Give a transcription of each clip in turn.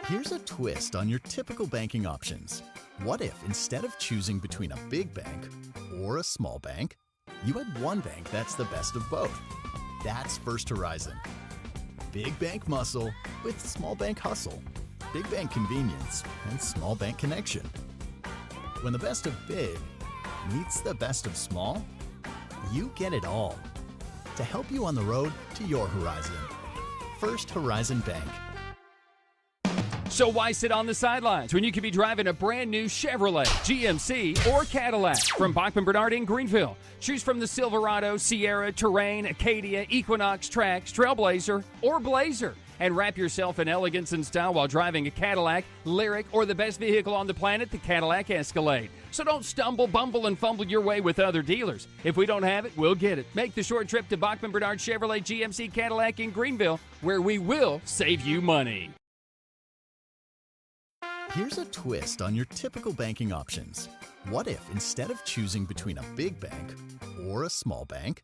Here's a twist on your typical banking options. What if instead of choosing between a big bank or a small bank, you had one bank that's the best of both? That's First Horizon. Big bank muscle with small bank hustle. Big bank convenience and small bank connection. When the best of big meets the best of small, you get it all. To help you on the road to your horizon. First Horizon Bank. So why sit on the sidelines when you could be driving a brand new Chevrolet, GMC, or Cadillac from Bachman Bernard in Greenville? Choose from the Silverado, Sierra, Terrain, Acadia, Equinox, Trax, Trailblazer, or Blazer. And wrap yourself in elegance and style while driving a Cadillac, Lyric, or the best vehicle on the planet, the Cadillac Escalade. So don't stumble, bumble, and fumble your way with other dealers. If we don't have it, we'll get it. Make the short trip to Bachman Bernard Chevrolet GMC Cadillac in Greenville, where we will save you money. Here's a twist on your typical banking options. What if instead of choosing between a big bank or a small bank,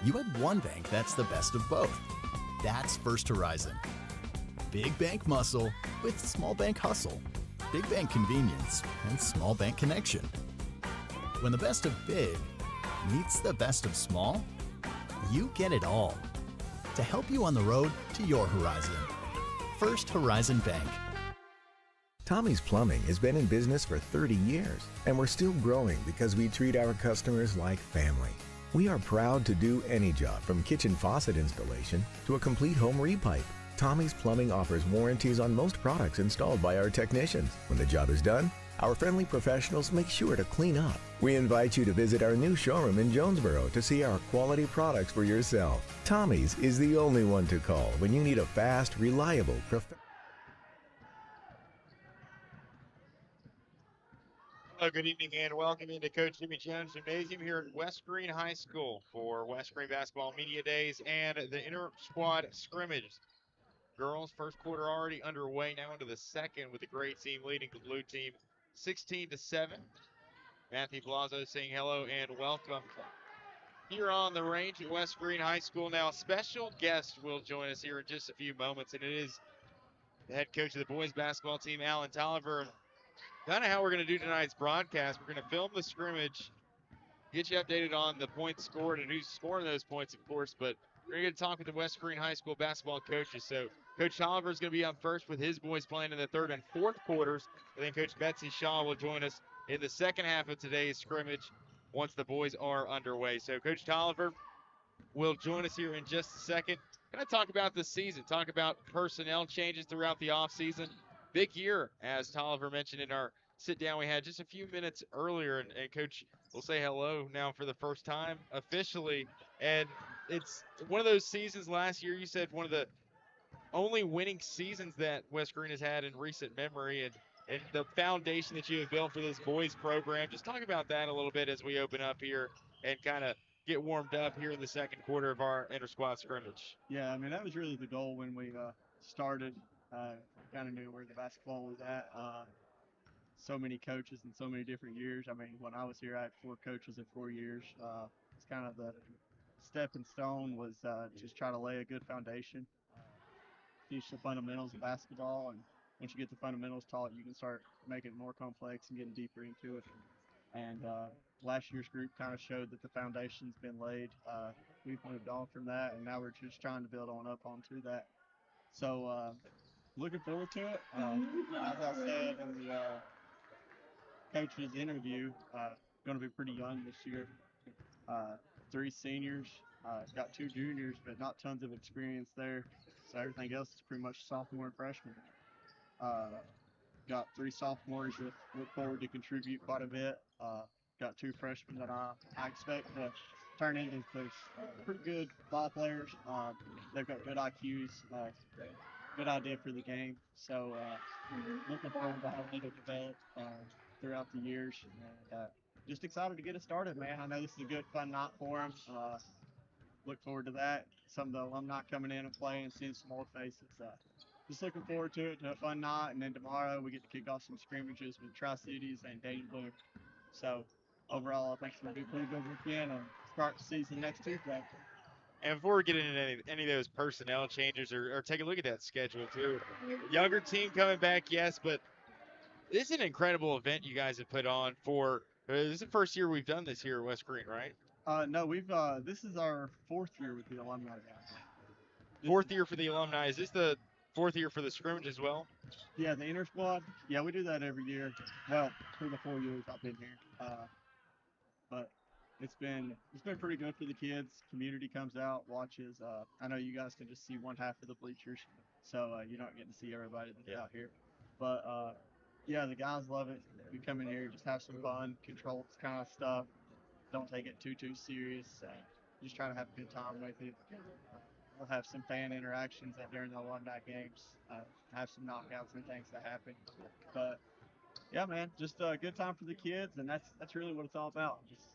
you had one bank that's the best of both? That's First Horizon. Big bank muscle with small bank hustle. Big bank convenience and small bank connection. When the best of big meets the best of small, you get it all. To help you on the road to your horizon. First Horizon Bank. Tommie's Plumbing has been in business for 30 years, and we're still growing because we treat our customers like family. We are proud to do any job from kitchen faucet installation to a complete home repipe. Tommie's Plumbing offers warranties on most products installed by our technicians. When the job is done, our friendly professionals make sure to clean up. We invite you to visit our new showroom in Jonesboro to see our quality products for yourself. Tommie's is the only one to call when you need a fast, reliable, Hello, good evening, and welcome into Coach Jimmy Jones Gymnasium here at West Greene High School for West Greene Basketball Media Days and the inter-squad scrimmages. Girls, first quarter already underway, now into the second with the gray team leading the blue team 16-7. Matthew Blasio saying hello and welcome. Here on the range at West Greene High School now, a special guest will join us here in just a few moments, and it is the head coach of the boys basketball team, Alan Tolliver. Kind of how we're going to do tonight's broadcast. We're going to film the scrimmage, get you updated on the points scored and who's scoring those points, of course, but we're going to talk with the West Greene High School basketball coaches. So Coach Tolliver is going to be up first with his boys playing in the third and fourth quarters, and then Coach Betsy Shaw will join us in the second half of today's scrimmage once the boys are underway. So Coach Tolliver will join us here in just a second. Going to talk about the season, talk about personnel changes throughout the offseason. Big year, as Tolliver mentioned in our sit-down we had just a few minutes earlier, and Coach will say hello now for the first time officially. And it's one of those seasons last year, you said one of the only winning seasons that West Greene has had in recent memory, and the foundation that you have built for this boys program. Just talk about that a little bit as we open up here and kind of get warmed up here in the second quarter of our inter-squad scrimmage. Yeah, I mean, that was really the goal when we started. Kind of knew where the basketball was at. So many coaches in so many different years. I mean, when I was here, I had 4 coaches in 4 years. It's kind of the stepping stone was just try to lay a good foundation, teach the fundamentals of basketball, and once you get the fundamentals taught, you can start making it more complex and getting deeper into it. And last year's group kind of showed that the foundation's been laid. We've moved on from that, and now we're just trying to build on up onto that. So looking forward to it. As I said in the coach's interview, going to be pretty young this year. 3 seniors, got 2 juniors, but not tons of experience there. So everything else is pretty much sophomore and freshman. Got 3 sophomores that look forward to contribute quite a bit. Got 2 freshmen that I expect to turn into pretty good ball players. They've got good IQs, good idea for the game. So looking forward to how they develop throughout the years. And just excited to get it started, man. I know this is a good, fun night for them. Look forward to that. Some of the alumni coming in and playing, seeing some old faces. Just looking forward to it, to a fun night. And then tomorrow we get to kick off some scrimmages with Tri-Cities and Dayton Blue. So overall, I think it's going to be a pretty good weekend and start the season next Tuesday. And before we get into any of those personnel changes or take a look at that schedule too, younger team coming back, yes, but this is an incredible event you guys have put on for. This is the first year we've done this here at West Greene, right? No, this is our 4th year with the alumni guys. Fourth year for the alumni. Is this the 4th year for the scrimmage as well? Yeah, the inter squad. Yeah, we do that every year. Well, for the 4 years I've been here. But it's been pretty good for the kids. Community comes out, watches. I know you guys can just see one half of the bleachers, so you're not getting to see everybody that's out here. But yeah, the guys love it. We come in here, just have some fun, controlled kind of stuff. Don't take it too serious. Just try to have a good time with it. We'll have some fan interactions during the alumni games. Have some knockouts and things that happen. But yeah, man, just a good time for the kids, and that's really what it's all about. Just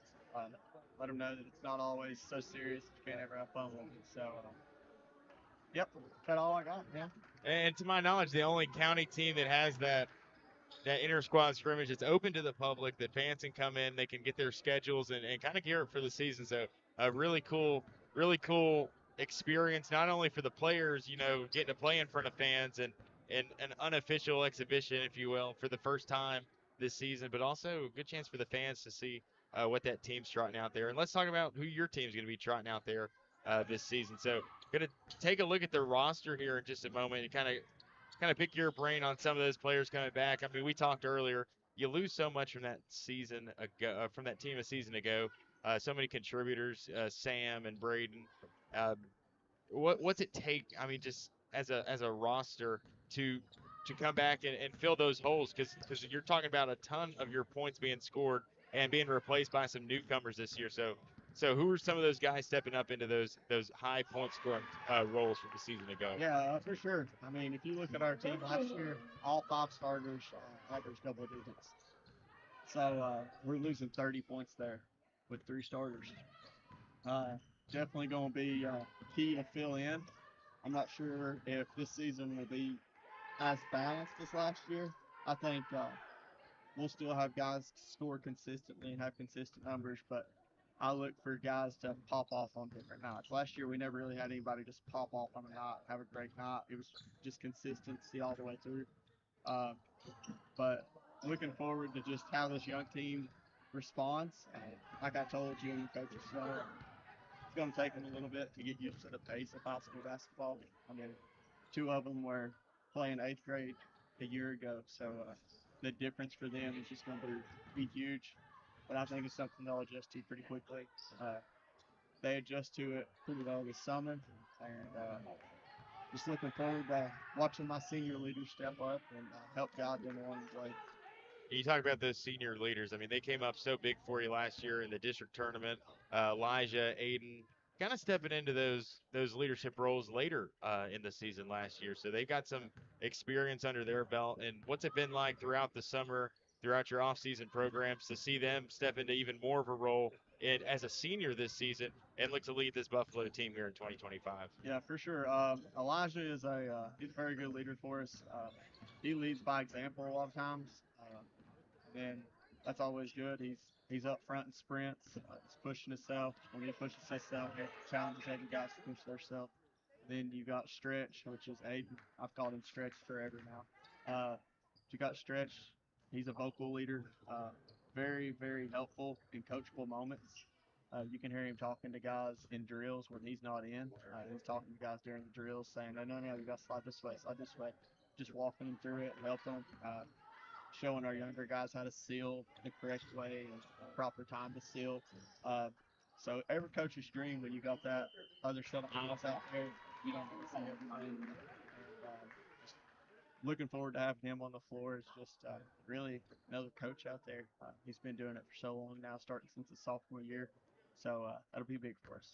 let them know that it's not always so serious. You can't ever have fun with it. So, yep, that's all I got, man. And to my knowledge, the only county team that has that inter squad scrimmage, it's open to the public. That fans can come in, they can get their schedules and kind of gear up for the season. So a really cool experience, not only for the players, getting to play in front of fans and an unofficial exhibition, if you will, for the first time this season, but also a good chance for the fans to see what that team's trotting out there. And let's talk about who your team's going to be trotting out there this season. So going to take a look at the roster here in just a moment and kind of pick your brain on some of those players coming back. I mean, we talked earlier. You lose so much from that season ago, from that team a season ago. So many contributors, Sam and Braden. Uh, what's it take? I mean, just as a roster to come back and fill those holes, because you're talking about a ton of your points being scored and being replaced by some newcomers this year. So who are some of those guys stepping up into those high point scoring roles from the season ago? Yeah, for sure. I mean, if you look at our team last year, all 5 starters averaged double digits. So we're losing 30 points there with 3 starters. Definitely going to be key to fill in. I'm not sure if this season will be as balanced as last year. I think we'll still have guys score consistently and have consistent numbers, but I look for guys to pop off on different nights. Last year, we never really had anybody just pop off on a night, have a great night. It was just consistency all the way through. But looking forward to just how this young team responds. And like I told you and Coach Snow, it's going to take them a little bit to get used to the pace of high school basketball. I mean, 2 of them were playing 8th grade a year ago, so the difference for them is just going to be huge. But I think it's something they'll adjust to pretty quickly. They adjust to it pretty well this summer, and just looking forward to watching my senior leaders step up and help guide them along the way. You talk about those senior leaders. I mean, they came up so big for you last year in the district tournament. Elijah, Aiden, kind of stepping into those leadership roles later in the season last year. So they've got some experience under their belt. And what's it been like throughout the summer, throughout your off-season programs, to see them step into even more of a role as a senior this season and look to lead this Buffalo team here in 2025? Yeah, for sure. Elijah is he's a very good leader for us. He leads by example a lot of times. And that's always good. He's up front in sprints. He's pushing himself. When he pushes himself, he challenges other guys to push themselves. Then you got Stretch, which is Aiden. I've called him Stretch forever now. You got Stretch. He's a vocal leader. Very, very helpful in coachable moments. You can hear him talking to guys in drills when he's not in. He's talking to guys during the drills saying, no, you got to slide this way, slide this way. Just walking them through it, helping them. Showing our younger guys how to seal the correct way and proper time to seal. So every coach's dream when you got that other set of eyes out there, you don't get to see everybody. And just looking forward to having him on the floor is just really another coach out there. He's been doing it for so long now, starting since his sophomore year. So that'll be big for us.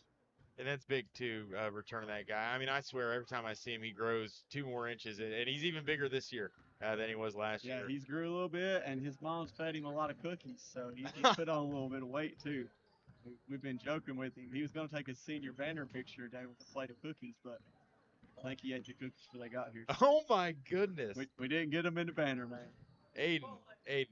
And that's big too, returning that guy. I mean, I swear every time I see him, he grows 2 more inches, and he's even bigger this year than he was last year. Yeah, he's grew a little bit, and his mom's fed him a lot of cookies, so he put on a little bit of weight too. We've been joking with him. He was going to take his senior banner picture today with a plate of cookies, but I think he ate the cookies before they got here. Oh my goodness! We didn't get him in the banner, man. Aiden,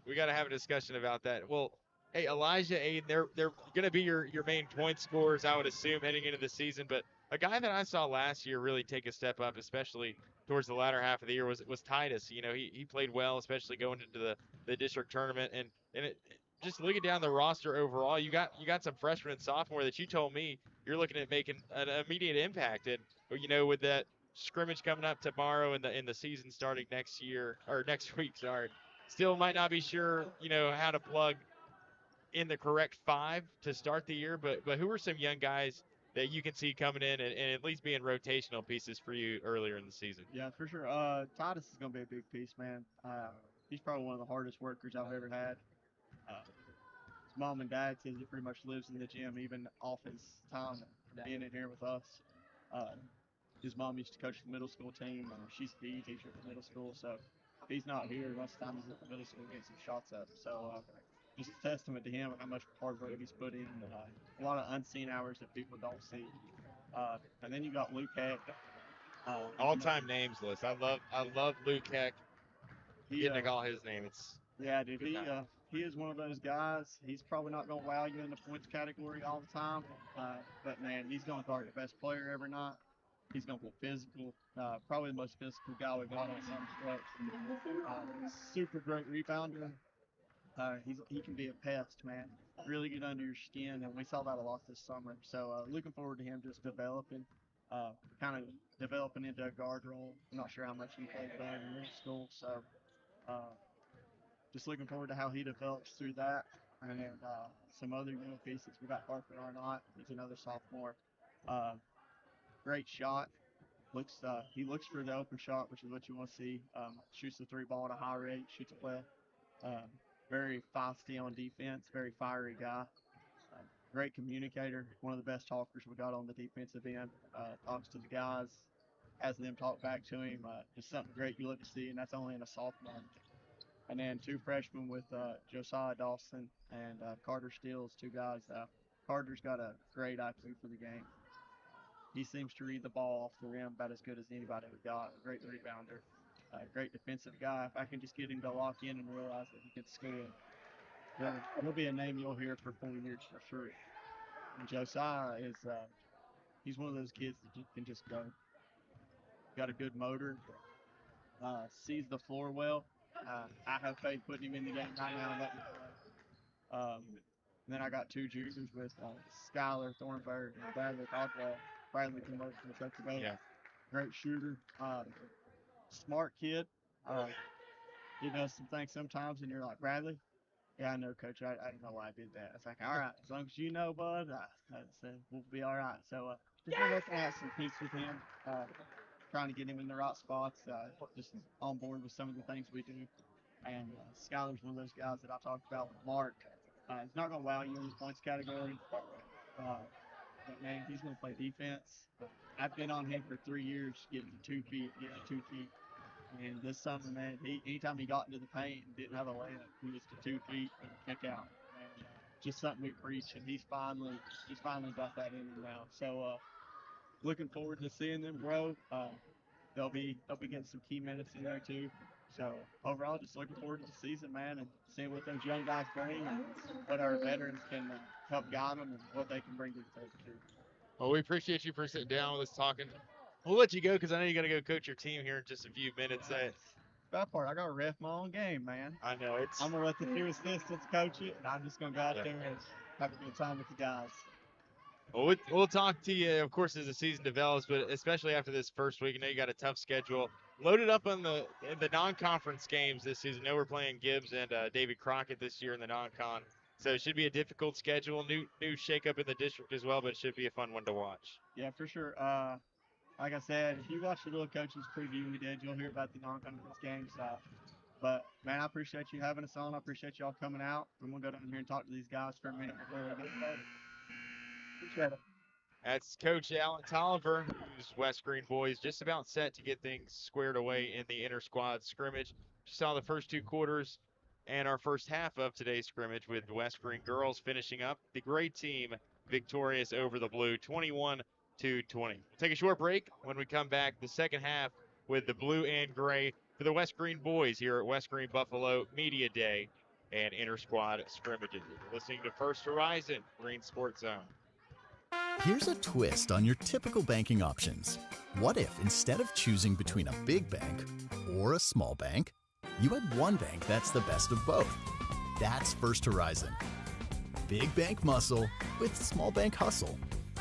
we got to have a discussion about that. Well, Hey, Elijah, Aiden, they're going to be your main point scorers, I would assume, heading into the season. But a guy that I saw last year really take a step up, especially towards the latter half of the year, was Titus. He played well, especially going into the district tournament. Just looking down the roster overall, you got some freshmen and sophomore that you told me you're looking at making an immediate impact. And with that scrimmage coming up tomorrow and the season starting next year or next week, sorry, still might not be sure how to plug in the correct five to start the year, but who are some young guys that you can see coming in and at least being rotational pieces for you earlier in the season? Yeah, for sure. Titus is going to be a big piece, man. He's probably one of the hardest workers I've ever had. His mom and dad says he pretty much lives in the gym, even off his time from being in here with us. Uh, his mom used to coach the middle school team. She's a PE teacher at the middle school, so if he's not here, most of the time he's at the middle school getting some shots up. So just a testament to him and how much hard work he's put in. A lot of unseen hours that people don't see. And then you got Luke Heck. All-time names list. I love Luke Heck. Getting to call his name. Yeah, dude. He is one of those guys. He's probably not going to wow you in the points category all the time, but man, he's going to guard the best player every night. He's going to be physical. Probably the most physical guy we've got on some stretch. Super great rebounder. He can be a pest, man. Really get under your skin, and we saw that a lot this summer. So looking forward to him just developing, kind of developing into a guard role. I'm not sure how much he played there in middle school, so just looking forward to how he develops through that. And some other young pieces. We got Harper Arnott. He's another sophomore. Great shot. He looks for the open shot, which is what you want to see. Shoots the three ball at a high rate. Shoots it well. Very feisty on defense. Very fiery guy. Great communicator. One of the best talkers we got on the defensive end. Talks to the guys, has them talk back to him. Just something great you look to see, and that's only in a sophomore. And then two freshmen with Josiah Dawson and Carter Steele, two guys. Carter's got a great IQ for the game. He seems to read the ball off the rim about as good as anybody we've got. Great rebounder. Great defensive guy. If I can just get him to lock in and realize that he can score, he'll be a name you'll hear for 4 years for sure. And Josiah he's one of those kids that can just go. Got a good motor. Sees the floor well. I have faith putting him in the game right now and letting him play. And then I got two juniors with Skylar Thornberg and Bradley Caldwell. Bradley can work from Coach Bell. Yeah. Great shooter. Smart kid. He does some things sometimes, and you're like, Bradley? Yeah, I know, Coach. I don't know why I did that. It's like, all right, as long as you know, bud, I said we'll be all right. So just looking at some peace with him, trying to get him in the right spots, just on board with some of the things we do. And Skylar's one of those guys that I talked about with Mark. He's not going to wow you in the points category, but man, he's going to play defense. I've been on him for 3 years, getting 2 feet. And this summer, man, anytime he got into the paint and didn't have a layup, he was to 2 feet and kick out. And just something we preach, and he's finally got that in him now. So looking forward to seeing them grow. They'll be getting some key minutes in there too. So overall, just looking forward to the season, man, and seeing what those young guys bring and what our veterans can help guide them and what they can bring to the table too. Well, we appreciate you for sitting down with us talking. We'll let you go because I know you got to go coach your team here in just a few minutes. That part, I got to ref my own game, man. I know I'm gonna let the two assistants coach it, and I'm just gonna go out there and have a good time with the guys. Well, we'll talk to you, of course, as the season develops, but especially after this first week. I know you got a tough schedule. Loaded up on the non-conference games this season. I know we're playing Gibbs and David Crockett this year in the non-con. So it should be a difficult schedule. New shakeup in the district as well, but it should be a fun one to watch. Yeah, for sure. Like I said, if you watch the little coaches preview we did, you'll hear about the non-conference games. But, man, I appreciate you having us on. I appreciate y'all coming out. I'm going to go down here and talk to these guys for a minute before we get started. Appreciate it. That's Coach Alan Tolliver, who's West Greene boys just about set to get things squared away in the inter-squad scrimmage. Just saw the first 2 quarters and our first half of today's scrimmage with the West Greene girls finishing up the great team victorious over the blue, 21-20. We'll take a short break. When we come back, the second half with the blue and gray for the West Greene boys here at West Greene Buffalo Media Day and inter-squad scrimmages. You're listening to First Horizon Green Sports Zone. Here's a twist on your typical banking options. What if instead of choosing between a big bank or a small bank, you had one bank that's the best of both? That's First Horizon. Big bank muscle with small bank hustle.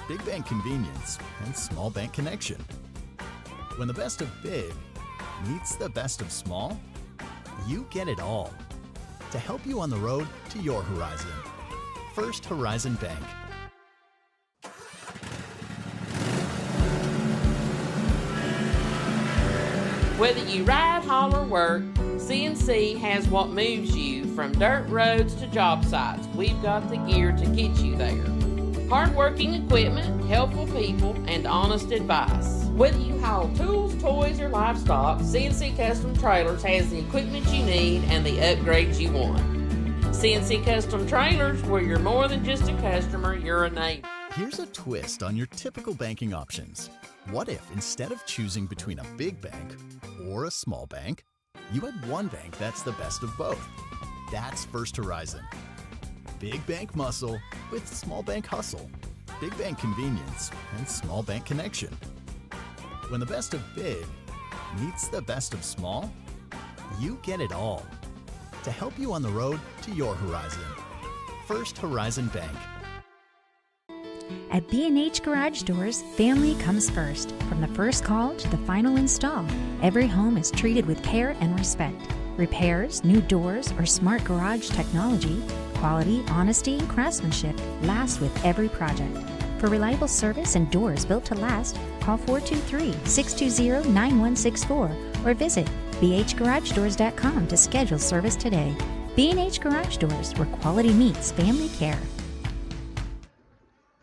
Big bank convenience and small bank connection. When the best of big meets the best of small, you get it all. To help you on the road to your horizon. First Horizon Bank. Whether you ride, haul, or work, CNC has what moves you from dirt roads to job sites. We've got the gear to get you there. Hardworking equipment, helpful people, and honest advice. Whether you haul tools, toys, or livestock, CNC Custom Trailers has the equipment you need and the upgrades you want. CNC Custom Trailers, where you're more than just a customer, you're a neighbor. Here's a twist on your typical banking options. What if instead of choosing between a big bank or a small bank, you had one bank that's the best of both? That's First Horizon. Big bank muscle with small bank hustle. Big bank convenience and small bank connection. When the best of big meets the best of small, you get it all. To help you on the road to your horizon. First Horizon Bank. At B&H Garage Doors, family comes first. From the first call to the final install, every home is treated with care and respect. Repairs, new doors, or smart garage technology, quality, honesty, and craftsmanship last with every project. For reliable service and doors built to last, call 423-620-9164 or visit bhgaragedoors.com to schedule service today. B&H Garage Doors, where quality meets family care.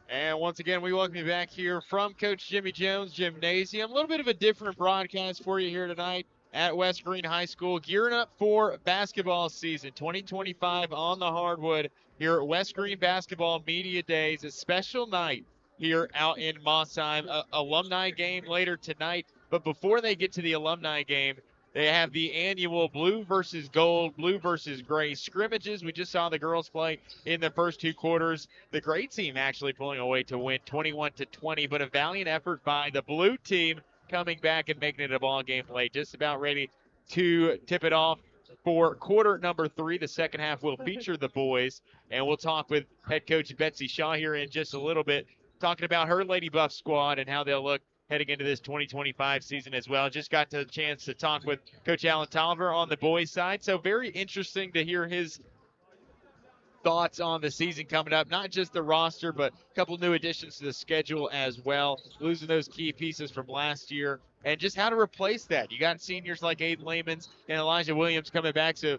And once again, we welcome you back here from Coach Jimmy Jones Gymnasium. A little bit of a different broadcast for you here tonight at West Greene High School, gearing up for basketball season 2025 on the hardwood here at West Greene Basketball Media Days. A special night here out in Mossheim. Alumni game later tonight. But before they get to the alumni game, they have the annual blue versus gold, blue versus gray scrimmages. We just saw the girls play in the first two quarters. The gray team actually pulling away to win 21-20, but a valiant effort by the blue team coming back and making it a ball game late. Just about ready to tip it off for quarter number 3. The second half will feature the boys, and we'll talk with head coach Betsy Shaw here in just a little bit, talking about her Lady Buff squad and how they'll look heading into this 2025 season as well. Just got the chance to talk with Coach Alan Tolliver on the boys' side, so very interesting to hear his thoughts on the season coming up. Not just the roster, but a couple new additions to the schedule as well. Losing those key pieces from last year, and just how to replace that. You got seniors like Aiden Lamans and Elijah Williams coming back, so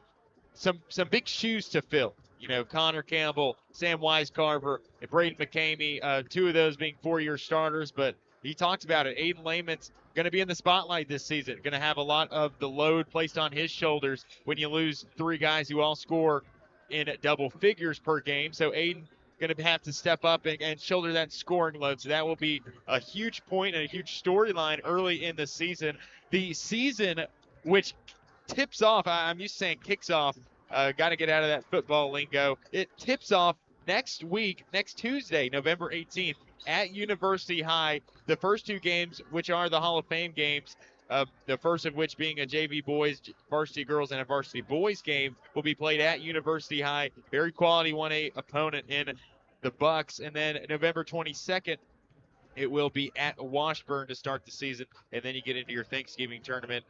some big shoes to fill. You know, Connor Campbell, Sam Weiscarver, and Braden McCamey, two of those being 4-year starters, but he talked about it. Aiden Layman's going to be in the spotlight this season. Going to have a lot of the load placed on his shoulders when you lose 3 guys who all score in double figures per game. So Aiden going to have to step up and shoulder that scoring load. So that will be a huge point and a huge storyline early in the season. The season, which tips off, I'm used to saying kicks off, got to get out of that football lingo. It tips off next week, next Tuesday, November 18th. At University High, the first 2 games, which are the Hall of Fame games, the first of which being a JV boys, varsity girls, and a varsity boys game, will be played at University High. Very quality 1A opponent in the Bucks. And then November 22nd, it will be at Washburn to start the season. And then you get into your Thanksgiving tournament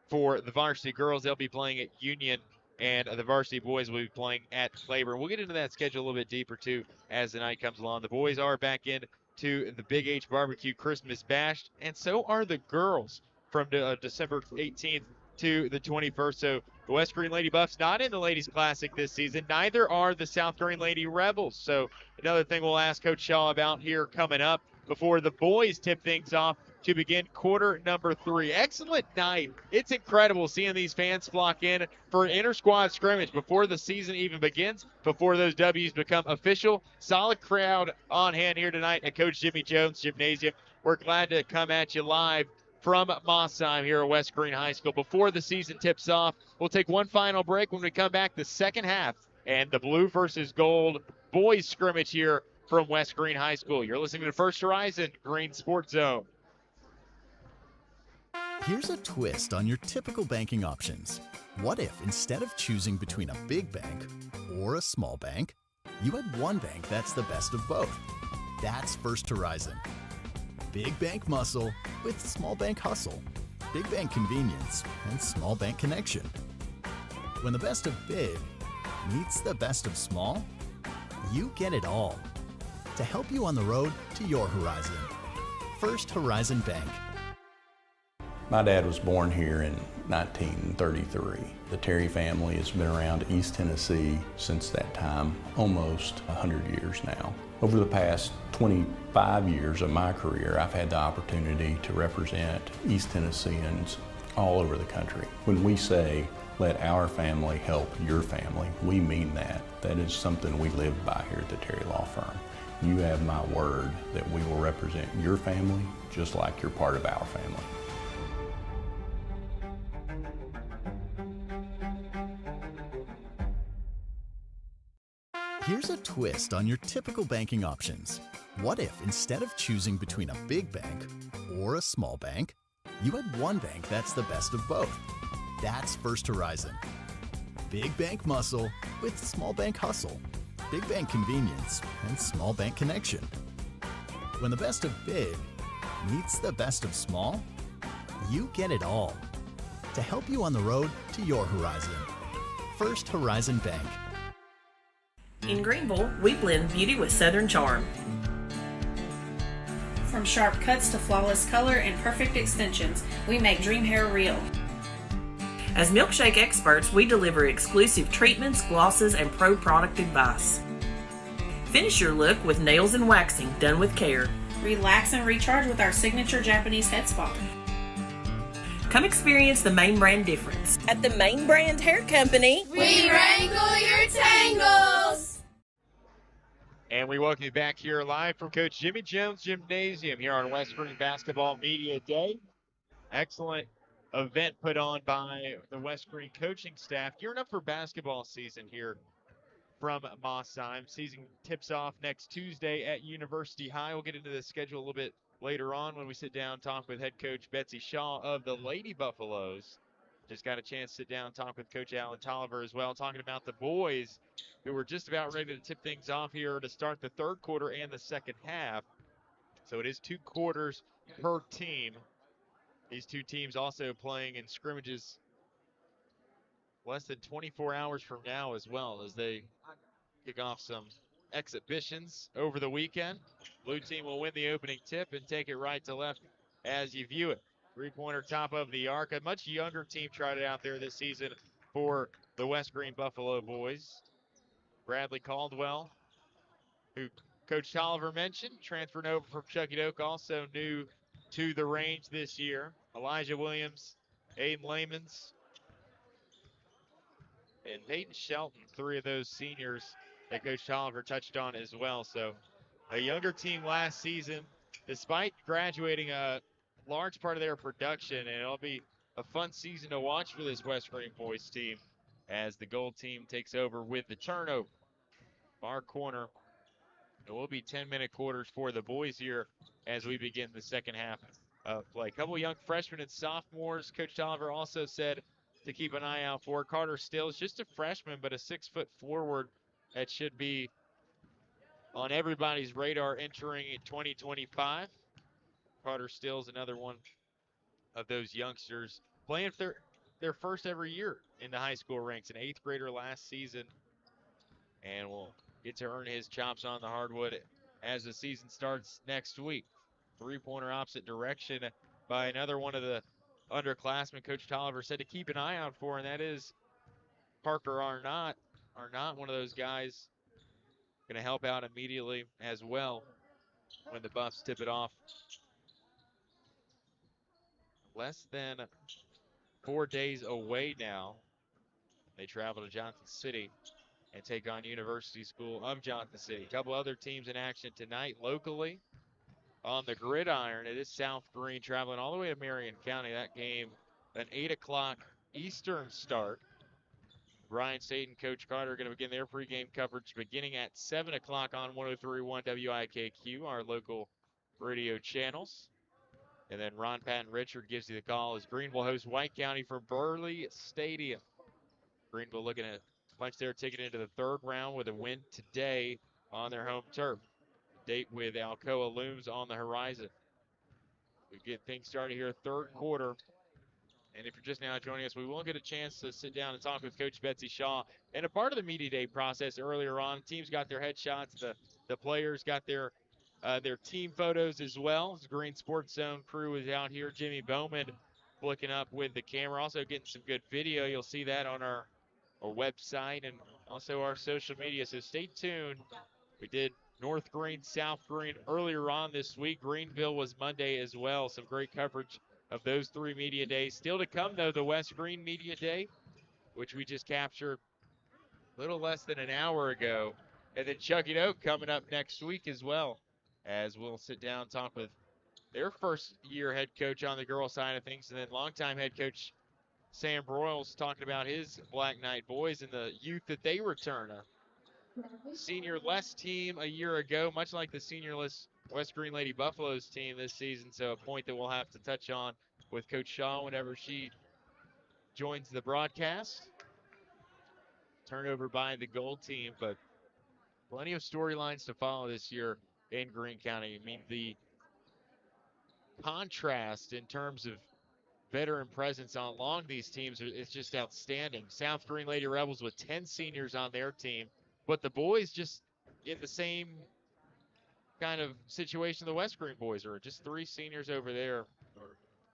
for the varsity girls. They'll be playing at Union, and the varsity boys will be playing at Claiborne. We'll get into that schedule a little bit deeper, too, as the night comes along. The boys are back in to the Big H Barbecue Christmas Bash, and so are the girls from December 18th to the 21st. So the West Greene Lady Buffs not in the Ladies Classic this season. Neither are the South Greene Lady Rebels. So another thing we'll ask Coach Shaw about here coming up before the boys tip things off to begin quarter number 3. Excellent night. It's incredible seeing these fans flock in for an inter-squad scrimmage before the season even begins, before those W's become official. Solid crowd on hand here tonight at Coach Jimmy Jones Gymnasium. We're glad to come at you live from Mossheim here at West Greene High School. Before the season tips off, we'll take one final break. When we come back, the second half and the blue versus gold boys scrimmage here from West Greene High School. You're listening to First Horizon Green Sports Zone. Here's a twist on your typical banking options. What if instead of choosing between a big bank or a small bank, you had one bank that's the best of both? That's First Horizon. Big bank muscle with small bank hustle. Big bank convenience and small bank connection. When the best of big meets the best of small, you get it all. To help you on the road to your horizon. First Horizon Bank. My dad was born here in 1933. The Terry family has been around East Tennessee since that time, almost 100 years now. Over the past 25 years of my career, I've had the opportunity to represent East Tennesseans all over the country. When we say, let our family help your family, we mean that. That is something we live by here at the Terry Law Firm. You have my word that we will represent your family just like you're part of our family. Here's a twist on your typical banking options. What if instead of choosing between a big bank or a small bank, you had one bank that's the best of both? That's First Horizon. Big bank muscle with small bank hustle. Big bank convenience and small bank connection. When the best of big meets the best of small, you get it all. To help you on the road to your horizon. First Horizon Bank. In Greenville, we blend beauty with Southern charm. From sharp cuts to flawless color and perfect extensions, we make dream hair real. As milkshake experts, we deliver exclusive treatments, glosses, and pro product advice. Finish your look with nails and waxing done with care. Relax and recharge with our signature Japanese head spa. Come experience the Main Brand difference. At the Main Brand Hair Company, we wrangle your tangles! And we welcome you back here live from Coach Jimmy Jones Gymnasium here on West Greene Basketball Media Day. Excellent event put on by the West Greene coaching staff. Gearing up for basketball season here from Mossheim. Season tips off next Tuesday at University High. We'll get into the schedule a little bit later on when we sit down and talk with head coach Betsy Shaw of the Lady Buffaloes. Just got a chance to sit down and talk with Coach Alan Tolliver as well, talking about the boys who were just about ready to tip things off here to start the third quarter and the second half. So it is 2 quarters per team. These two teams also playing in scrimmages less than 24 hours from now as well, as they kick off some exhibitions over the weekend. Blue team will win the opening tip and take it right to left as you view it. 3-pointer top of the arc. A much younger team tried it out there this season for the West Greene Buffalo boys. Bradley Caldwell, who Coach Tolliver mentioned, transferred over from Chucky Doak, also new to the range this year. Elijah Williams, Aiden Lamans, and Peyton Shelton, 3 of those seniors that Coach Tolliver touched on as well. So a younger team last season, despite graduating a large part of their production, and it'll be a fun season to watch for this West Greene boys team as the gold team takes over with the turnover. Far corner. It will be 10-minute quarters for the boys here as we begin the second half of play. A couple young freshmen and sophomores. Coach Tolliver also said to keep an eye out for. Carter Stills, just a freshman, but a 6-foot forward that should be on everybody's radar entering 2025. Carter Stills, another one of those youngsters playing their first ever year in the high school ranks, an 8th grader last season, and will get to earn his chops on the hardwood as the season starts next week. 3-pointer opposite direction by another one of the underclassmen Coach Tolliver said to keep an eye out for, and that is Parker Arnott. Arnott, one of those guys, going to help out immediately as well when the Buffs tip it off. Less than 4 days away now. They travel to Johnson City and take on University School of Johnson City. A couple other teams in action tonight locally. on the gridiron. It is South Greene traveling all the way to Marion County. That game, an 8 o'clock Eastern start. Brian State and Coach Carter are going to begin their pregame coverage beginning at 7 o'clock on 103.1 WIKQ, our local radio channels. And then Ron Patton Richard gives you the call as Greenville hosts White County from Burley Stadium. Greenville looking to punch their ticket into the third round with a win today on their home turf. Date with Alcoa looms on the horizon. We get things started here, third quarter. And if you're just now joining us, we will get a chance to sit down and talk with Coach Betsy Shaw. And a part of the media day process earlier on, teams got their headshots, the players got their team photos as well. The Green Sports Zone crew is out here. Jimmy Bowman flicking up with the camera, also getting some good video. You'll see that on our website and also our social media. So stay tuned. We did North Greene, South Greene earlier on this week. Greenville was Monday as well. Some great coverage of those 3 media days. Still to come, though, the West Greene Media Day, which we just captured a little less than an hour ago. And then Chucky Oak coming up next week as well, as we'll sit down and talk with their first-year head coach on the girls' side of things, and then longtime head coach Sam Broyles talking about his Black Knight boys and the youth that they return. A senior-less team a year ago, much like the senior-less West Greene Lady Buffaloes team this season, so a point that we'll have to touch on with Coach Shaw whenever she joins the broadcast. Turnover by the gold team, but plenty of storylines to follow this year in Greene County. I mean, the contrast in terms of veteran presence along these teams is just outstanding. South Greene Lady Rebels with 10 seniors on their team, but the boys just in the same kind of situation the West Greene boys are. Just 3 seniors over there,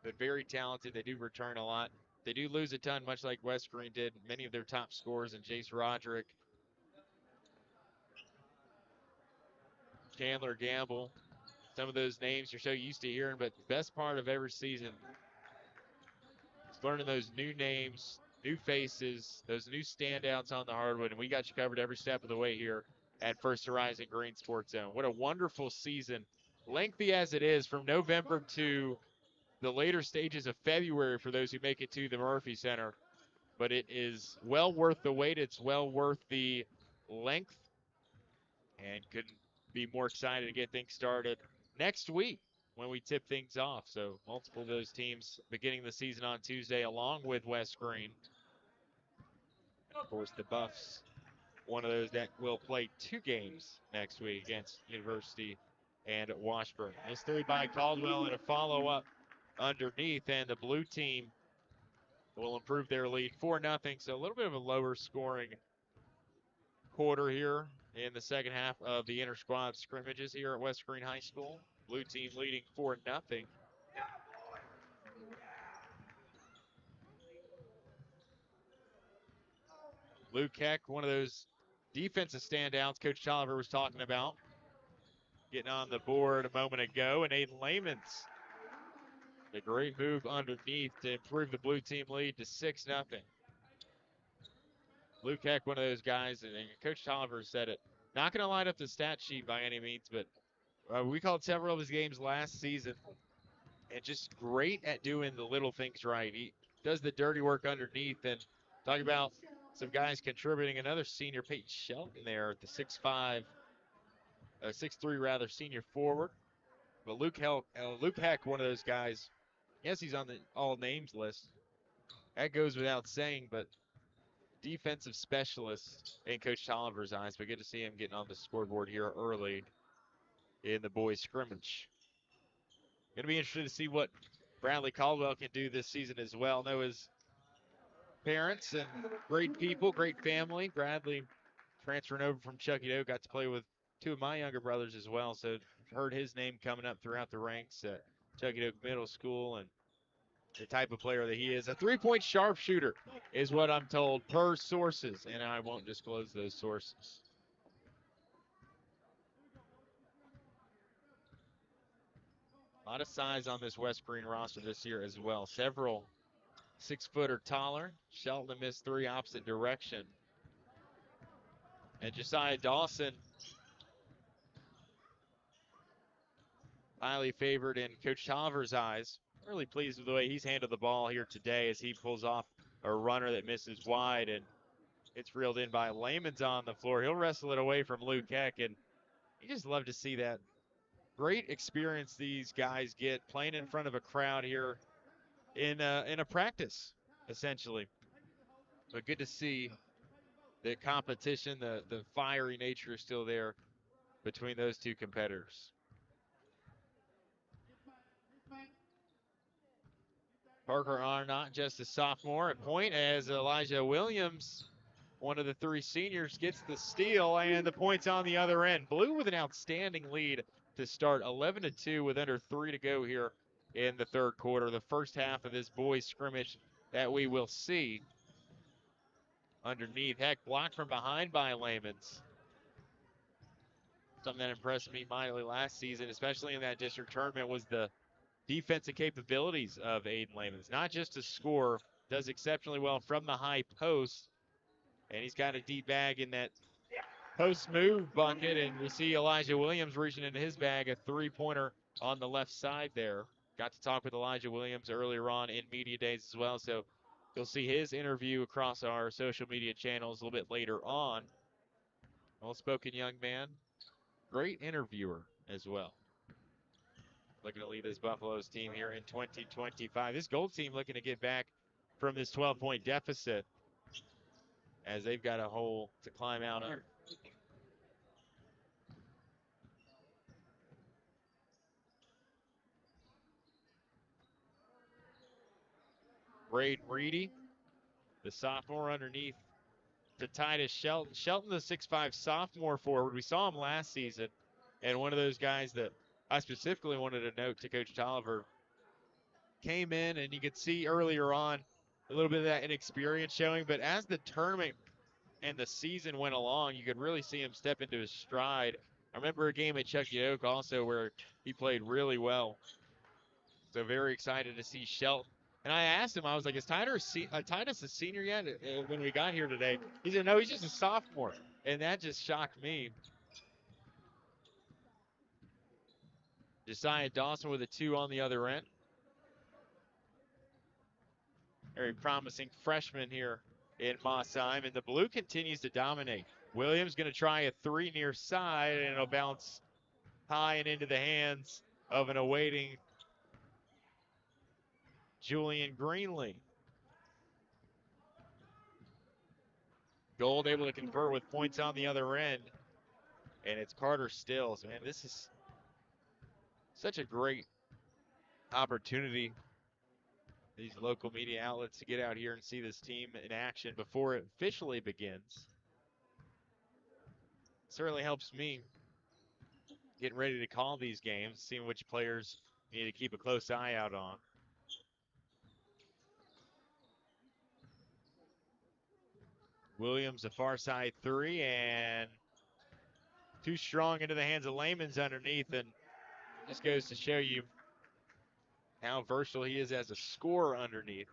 but very talented. They do return a lot. They do lose a ton, much like West Greene did. Many of their top scorers in Jace Roderick, Chandler Gamble, some of those names you're so used to hearing, but the best part of every season is learning those new names, new faces, those new standouts on the hardwood, and we got you covered every step of the way here at First Horizon Green Sports Zone. What a wonderful season, lengthy as it is, from November to the later stages of February for those who make it to the Murphy Center. But it is well worth the wait. It's well worth the length, and couldn't be more excited to get things started next week when we tip things off. So multiple of those teams beginning the season on Tuesday along with West Greene. And of course, the Buffs, one of those that will play 2 games next week against University and Washburn. This 3 by Caldwell and a follow-up underneath, and the blue team will improve their lead 4-0. So a little bit of a lower scoring quarter here in the second half of the inter-squad scrimmages here at West Greene High School. Blue team leading 4-0. Luke Heck, one of those defensive standouts Coach Tolliver was talking about, getting on the board a moment ago, and Aiden Layman's a great move underneath to improve the blue team lead to 6-0. Luke Heck, one of those guys, and Coach Tolliver said it, not going to line up the stat sheet by any means, but we called several of his games last season, and just great at doing the little things right. He does the dirty work underneath, and talking about some guys contributing. Another senior, Peyton Shelton there at the 6'5", 6'3" rather, senior forward. But Luke Heck, one of those guys, yes, he's on the all names list. That goes without saying, but defensive specialist in Coach Tolliver's eyes. But good to see him getting on the scoreboard here early in the boys' scrimmage. Going to be interested to see what Bradley Caldwell can do this season as well. Know his parents and great people, great family. Bradley transferring over from Chucky Oak, got to play with 2 of my younger brothers as well, so heard his name coming up throughout the ranks at Chucky Oak Middle School, and the type of player that he is. A 3-point sharpshooter is what I'm told per sources, and I won't disclose those sources. A lot of size on this West Greene roster this year as well. Several 6-foot or taller. Shelton missed 3 opposite direction. And Josiah Dawson highly favored in Coach Tolliver's eyes. Really pleased with the way he's handled the ball here today as he pulls off a runner that misses wide, and it's reeled in by Lehman's on the floor. He'll wrestle it away from Luke Heck, and you just love to see that. Great experience these guys get playing in front of a crowd here in a practice, essentially. But good to see the competition, the fiery nature is still there between those two competitors. Parker Arnott, just a sophomore at point, as Elijah Williams, one of the three seniors, gets the steal, and the point's on the other end. Blue with an outstanding lead to start, 11-2 with under 3 to go here in the third quarter. The first half of this boys scrimmage that we will see. Underneath, Heck blocked from behind by Layman's. Something that impressed me mightily last season, especially in that district tournament, was the defensive capabilities of Aiden Layman's. Not just to score, does exceptionally well from the high post, and he's got a deep bag in that post move bucket, and we see Elijah Williams reaching into his bag, a three-pointer on the left side there. Got to talk with Elijah Williams earlier on in media days as well, so you'll see his interview across our social media channels a little bit later on. Well-spoken young man, great interviewer as well. Looking to lead this Buffaloes team here in 2025. This Gold team looking to get back from this 12-point deficit as they've got a hole to climb out of. Braden Reedy, the sophomore, underneath to Titus Shelton. Shelton, the 6'5" sophomore forward. We saw him last season, and one of those guys that I specifically wanted to note to Coach Tolliver came in, and you could see earlier on a little bit of that inexperience showing, but as the tournament and the season went along, you could really see him step into his stride. I remember a game at Chucky Oak also where he played really well. So very excited to see Shelton. And I asked him, I was like, is Titus a senior yet when we got here today? He said, no, he's just a sophomore. And that just shocked me. Josiah Dawson with a 2 on the other end. Very promising freshman here in Mossheim. And the blue continues to dominate. Williams going to try a 3 near side, and it'll bounce high and into the hands of an awaiting Julian Greenlee. Gold able to convert with points on the other end. And it's Carter Stills. Man, this is such a great opportunity, these local media outlets, to get out here and see this team in action before it officially begins. Certainly helps me getting ready to call these games, seeing which players you need to keep a close eye out on. Williams, a far side 3, and too strong into the hands of Layman's underneath, and just goes to show you how versatile he is as a scorer underneath.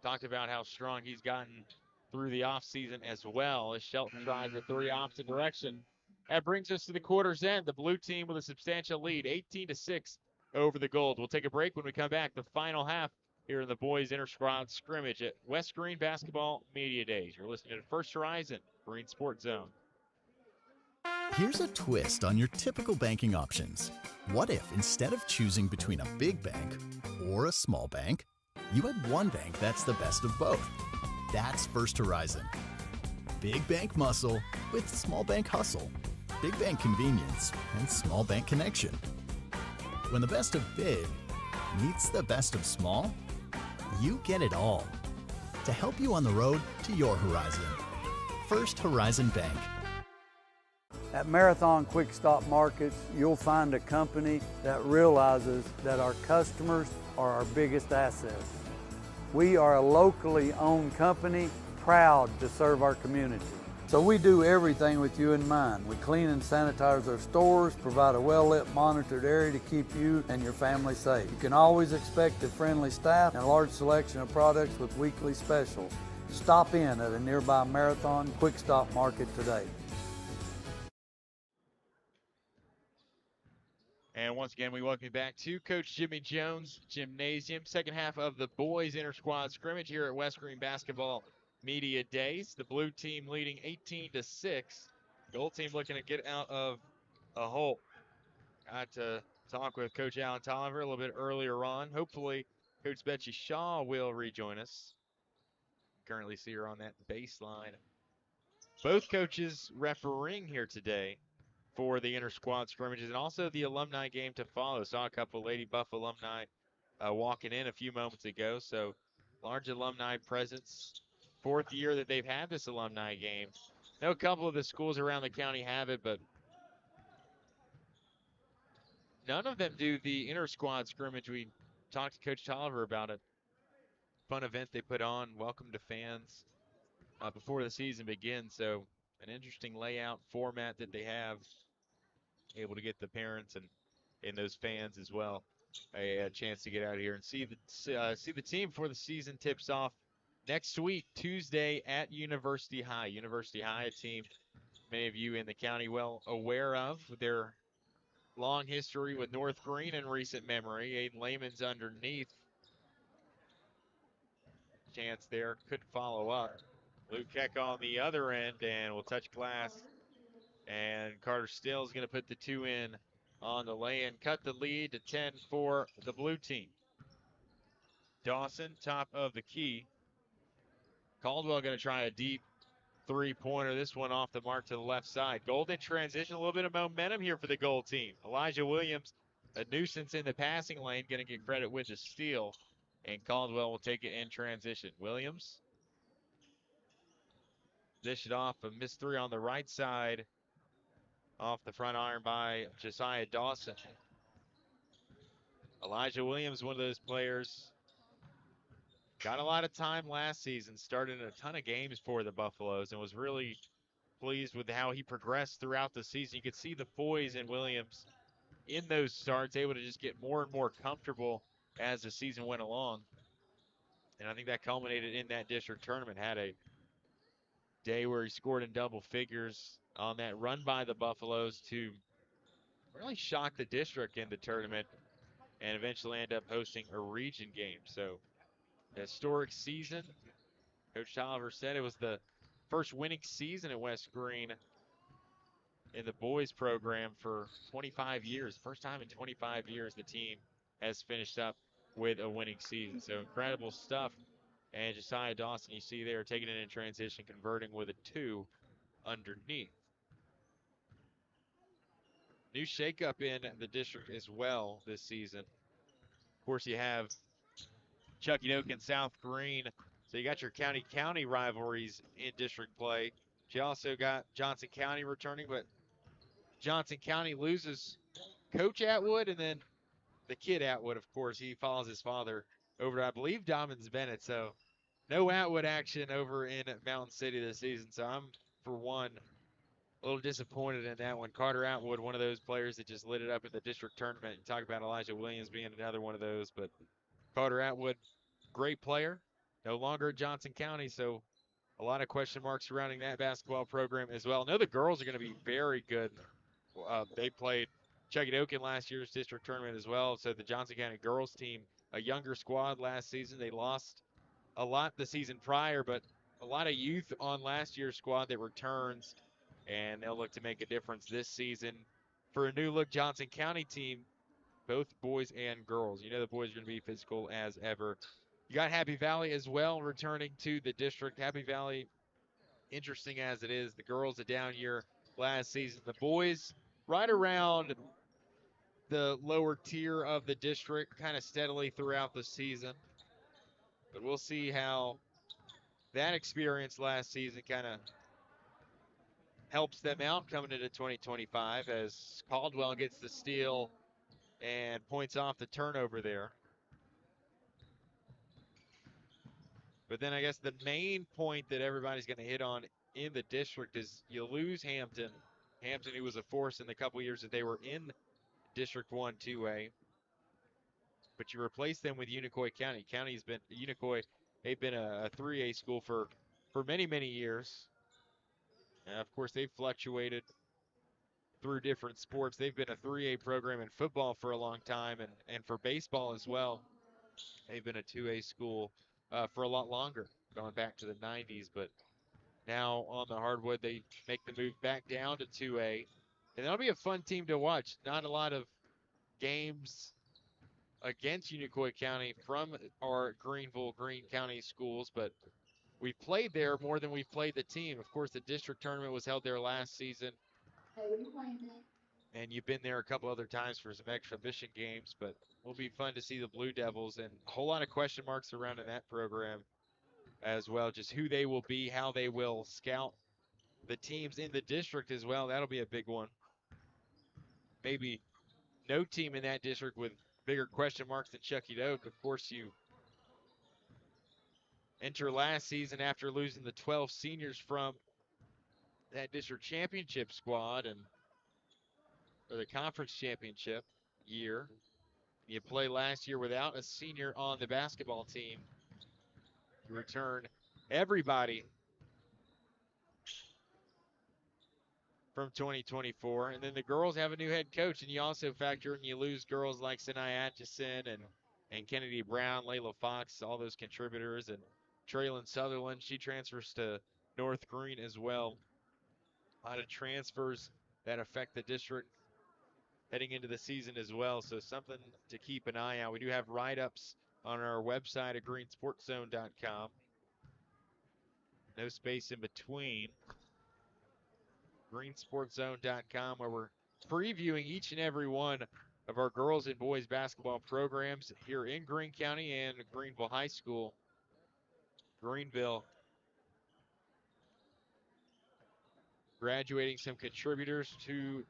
Talked about how strong he's gotten through the offseason as well, as Shelton tries a 3 opposite direction. That brings us to the quarter's end. The blue team with a substantial lead, 18-6 over the Gold. We'll take a break. When we come back, the final half here in the boys inter-squad scrimmage at West Greene Basketball Media Days. You're listening to First Horizon, Green Sports Zone. Here's a twist on your typical banking options. What if, instead of choosing between a big bank or a small bank, you had one bank that's the best of both? That's First Horizon. Big bank muscle with small bank hustle. Big bank convenience and small bank connection. When the best of big meets the best of small, you get it all. To help you on the road to your horizon. First Horizon Bank. At Marathon Quick Stop Markets, you'll find a company that realizes that our customers are our biggest asset. We are a locally owned company, proud to serve our community. So we do everything with you in mind. We clean and sanitize our stores, provide a well-lit, monitored area to keep you and your family safe. You can always expect a friendly staff and a large selection of products with weekly specials. Stop in at a nearby Marathon Quick Stop Market today. once again, we welcome you back to Coach Jimmy Jones Gymnasium. Second half of the boys inter-squad scrimmage here at West Greene Basketball Media Days. The blue team leading 18-6. Gold team looking to get out of a hole. Got to talk with Coach Alan Tolliver a little bit earlier on. Hopefully, Coach Betsy Shaw will rejoin us. Currently see her on that baseline. Both coaches refereeing here today for the inter-squad scrimmages and also the alumni game to follow. Saw a couple Lady Buff alumni walking in a few moments ago, so large alumni presence. Fourth year that they've had this alumni game. I know a couple of the schools around the county have it, but none of them do the inter-squad scrimmage. We talked to Coach Tolliver about it. Fun event they put on, welcome to fans before the season begins. So an interesting layout format that they have, able to get the parents and those fans as well a chance to get out here and see the team before the season tips off next week, Tuesday at University High. University High, a team many of you in the county well aware of, with their long history with North Greene in recent memory. Aiden Lehman's underneath. Chance there, could follow up. Luke Keck on the other end, and will touch glass. And Carter Still is going to put the two in on the lay-in. Cut the lead to 10 for the blue team. Dawson, top of the key. Caldwell going to try a deep three-pointer. This one off the mark to the left side. Golden transition, a little bit of momentum here for the gold team. Elijah Williams, a nuisance in the passing lane, going to get credit with the steal. And Caldwell will take it in transition. Williams, dish it off, a missed three on the right side. Off the front iron by Josiah Dawson. Elijah Williams, one of those players, got a lot of time last season, started a ton of games for the Buffaloes, and was really pleased with how he progressed throughout the season. You could see the poise in Williams in those starts, able to just get more and more comfortable as the season went along. And I think that culminated in that district tournament. Had a day where he scored in double figures on that run by the Buffaloes to really shock the district in the tournament and eventually end up hosting a region game. So, historic season. Coach Tolliver said it was the first winning season at West Greene in the boys program for 25 years. First time in 25 years the team has finished up with a winning season. So incredible stuff. And Josiah Dawson, you see there, taking it in transition, converting with a 2 underneath. New shakeup in the district as well this season. Of course, you have Chucky Oak and South Greene. So you got your county rivalries in district play. You also got Johnson County returning, but Johnson County loses Coach Atwood, and then the kid Atwood, of course, he follows his father over to, I believe, Dobbins Bennett. So no Atwood action over in Mountain City this season. So I'm, for one, a little disappointed in that one. Carter Atwood, one of those players that just lit it up in the district tournament. You talk about Elijah Williams being another one of those, but Carter Atwood, great player, no longer at Johnson County, so a lot of question marks surrounding that basketball program as well. I know the girls are going to be very good. They played Chucky Oak in last year's district tournament as well, so the Johnson County girls team, a younger squad last season. They lost a lot the season prior, but a lot of youth on last year's squad that returns, and they'll look to make a difference this season for a new look Johnson County team, both boys and girls. You know the boys are going to be physical as ever. You got Happy Valley as well returning to the district. Happy Valley, interesting as it is, the girls a down year last season. The boys right around the lower tier of the district, kind of steadily throughout the season. But we'll see how that experience last season kind of helps them out coming into 2025 as Caldwell gets the steal and points off the turnover there. But then I guess the main point that everybody's going to hit on in the district is you lose Hampton. Hampton, who was a force in the couple years that they were in District 1 2A. But you replace them with Unicoi County. Unicoi, they've been a 3A school for many, many years. Of course, they've fluctuated through different sports. They've been a 3A program in football for a long time, and for baseball as well. They've been a 2A school for a lot longer, going back to the 90s. But now on the hardwood, they make the move back down to 2A. And that'll be a fun team to watch. Not a lot of games against Unicoi County from our Greenville, Greene County schools, but we've played there more than we've played the team. Of course, the district tournament was held there last season. And you've been there a couple other times for some exhibition games, but it'll be fun to see the Blue Devils, and a whole lot of question marks surrounding that program as well, just who they will be, how they will scout the teams in the district as well. That'll be a big one. Maybe no team in that district with bigger question marks than Chucky Doak. Of course, you enter last season after losing the 12 seniors from that district championship squad and or the conference championship year. You play last year without a senior on the basketball team. You return everybody from 2024. And then the girls have a new head coach, and you also factor in you lose girls like Sinai Atchison and Kennedy Brown, Layla Fox, all those contributors, and Traylon Sutherland. She transfers to North Greene as well. A lot of transfers that affect the district heading into the season as well, so something to keep an eye out. We do have write-ups on our website at greensportszone.com. No space in between. greensportszone.com, where we're previewing each and every one of our girls and boys basketball programs here in Greene County and Greenville High School. Greenville graduating some contributors to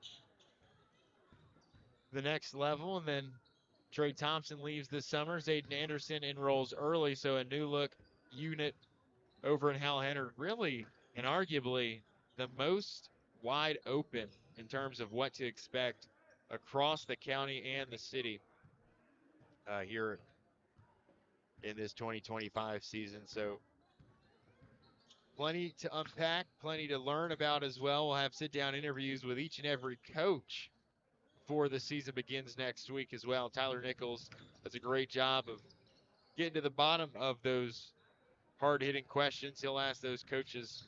the next level, and then Trey Thompson leaves this summer. Zayden Anderson enrolls early, so a new look unit over in Hal Henner, really and arguably the most wide open in terms of what to expect across the county and the city here in this 2025 season. So plenty to unpack, plenty to learn about as well. We'll have sit-down interviews with each and every coach before the season begins next week as well. Tyler Nichols does a great job of getting to the bottom of those hard-hitting questions. He'll ask those coaches,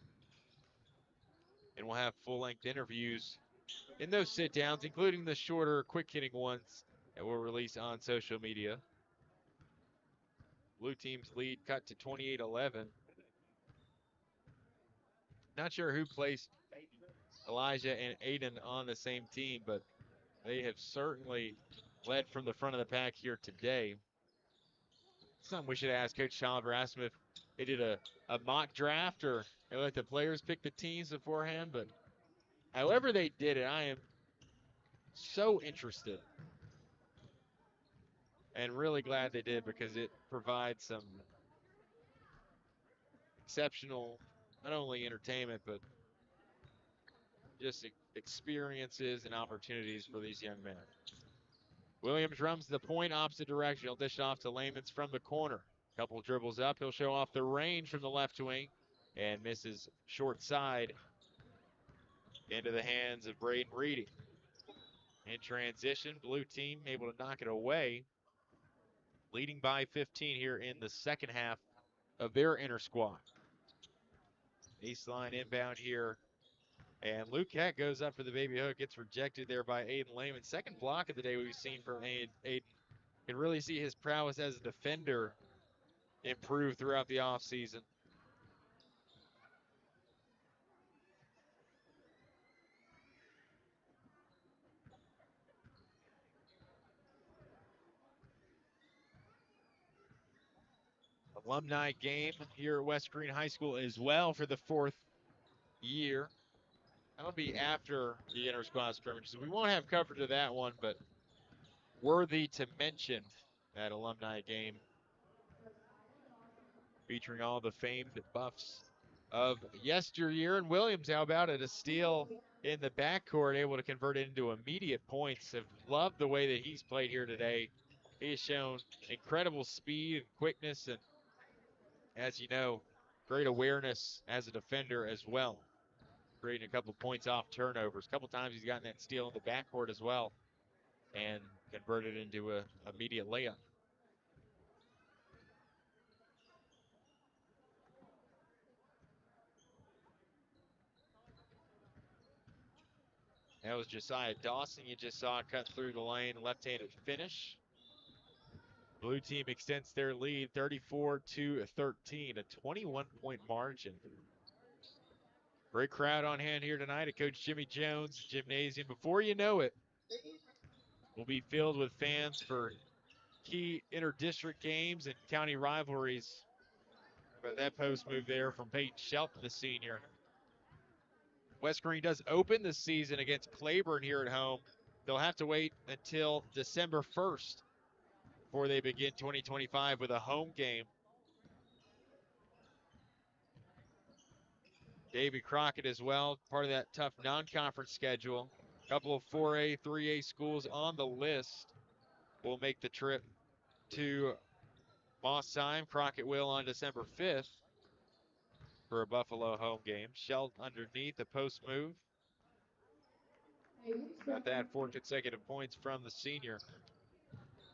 and we'll have full-length interviews in those sit-downs, including the shorter, quick-hitting ones that we'll release on social media. Blue team's lead cut to 28-11. Not sure who placed Elijah and Aiden on the same team, but they have certainly led from the front of the pack here today. Something we should ask Coach Challenger. Ask him if they did a mock draft or they let the players pick the teams beforehand. But however they did it, I am so interested and really glad they did, because it provides some exceptional, not only entertainment, but just experiences and opportunities for these young men. Williams runs the point opposite direction. He'll dish it off to Lamans from the corner. Couple dribbles up. He'll show off the range from the left wing and misses short side into the hands of Braden Reedy. In transition, blue team able to knock it away, leading by 15 here in the second half of their inner squad. Baseline inbound here, and Luke Heck goes up for the baby hook. Gets rejected there by Aiden Lehman. Second block of the day we've seen from Aiden. Can really see his prowess as a defender improve throughout the offseason. Alumni game here at West Greene High School as well for the fourth year. That'll be after the inter-squad scrimmages. We won't have coverage of that one, but worthy to mention that alumni game featuring all the famed buffs of yesteryear. And Williams, how about it? A steal in the backcourt, able to convert it into immediate points. Have loved the way that he's played here today. He has shown incredible speed and quickness, and as you know, great awareness as a defender as well. creating a couple points off turnovers. A couple times he's gotten that steal in the backcourt as well and converted into a immediate layup. That was Josiah Dawson. You just saw cut through the lane, left-handed finish. Blue team extends their lead 34-13, a 21-point margin. Great crowd on hand here tonight at Coach Jimmy Jones Gymnasium. Before you know it, we'll be filled with fans for key inter-district games and county rivalries. But that post move there from Peyton Shelton, the senior. West Greene does open the season against Claiborne here at home. They'll have to wait until December 1st before they begin 2025 with a home game. Davy Crockett as well, part of that tough non-conference schedule. A couple of 4A, 3A schools on the list will make the trip to Mossheim. Crockett will on December 5th for a Buffalo home game. Shelt underneath the post move. About that, 4 consecutive points from the senior.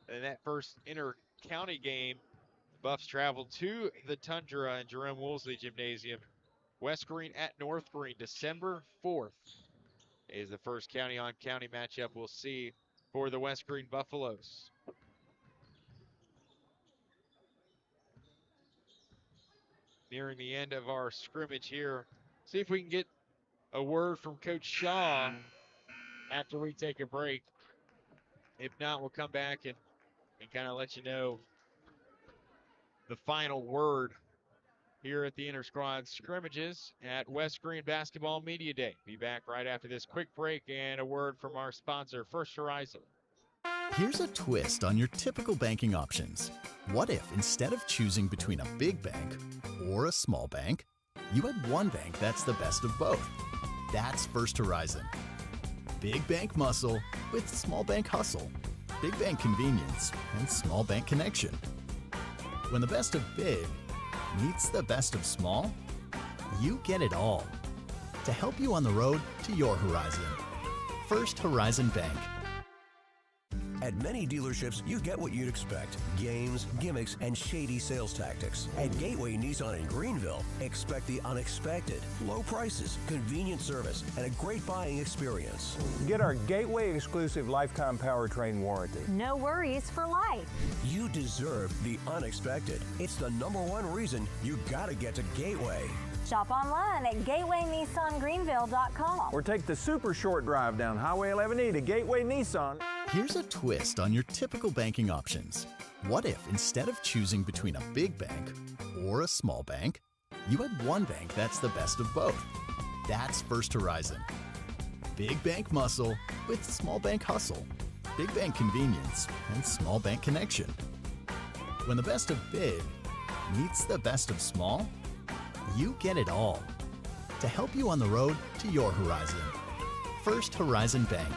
And that first inter-county game, the Buffs traveled to the Tundra and Jerome Woolsey Gymnasium. West Greene at North Greene, December 4th is the first county-on-county matchup we'll see for the West Greene Buffaloes. Nearing the end of our scrimmage here. See if we can get a word from Coach Shaw after we take a break. If not, we'll come back and kind of let you know the final word here at the inter-squad scrimmages at West Greene Basketball Media Day. Be back right after this quick break and a word from our sponsor, First Horizon. Here's a twist on your typical banking options. What if instead of choosing between a big bank or a small bank, you had one bank that's the best of both? That's First Horizon. Big bank muscle with small bank hustle. Big bank convenience and small bank connection. When the best of big meets the best of small, you get it all. To help you on the road to your horizon. First Horizon Bank. At many dealerships, you get what you'd expect. Games, gimmicks, and shady sales tactics. At Gateway Nissan in Greenville, expect the unexpected. Low prices, convenient service, and a great buying experience. Get our Gateway exclusive lifetime powertrain warranty. No worries for life. You deserve the unexpected. It's the #1 reason you gotta get to Gateway. Shop online at gatewaynissangreenville.com. Or take the super short drive down Highway 11E to Gateway Nissan. Here's a twist on your typical banking options. What if instead of choosing between a big bank or a small bank, you had one bank that's the best of both? That's First Horizon. Big bank muscle with small bank hustle. Big bank convenience and small bank connection. When the best of big meets the best of small, you get it all. To help you on the road to your horizon. First Horizon Bank.